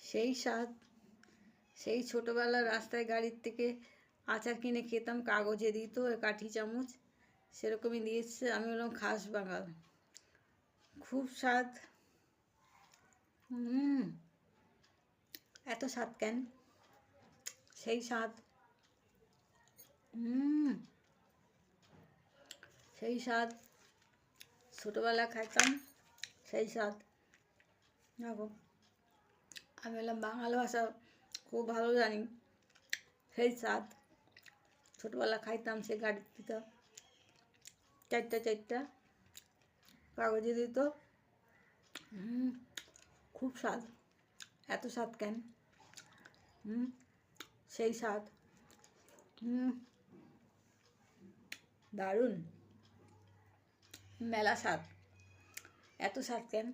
সেই স্বাদ। সেই ছোটোবেলার রাস্তায় গাড়ির থেকে আচার কিনে খেতাম, কাগজে দিত কাঠি চামচ, সেরকমই দিয়েছে। আমি বললাম খাস বাঙাল, খুব স্বাদ। এত স্বাদ কেন? সেই স্বাদ। সেই স্বাদ, ছোটোবেলা খাইতাম, সেই স্বাদ। দেখো, আমি বললাম বাংলা ভাষা খুব ভালো জানি, সেই স্বাদ। ছোটোবেলা খাইতাম, সে গাড়ি দিত, চারটা কাগজে দিত, খুব স্বাদ। এত স্বাদ কেন? সেই স্বাদ। দারুণ, মেলা স্বাদ। এত স্বাদ কেন?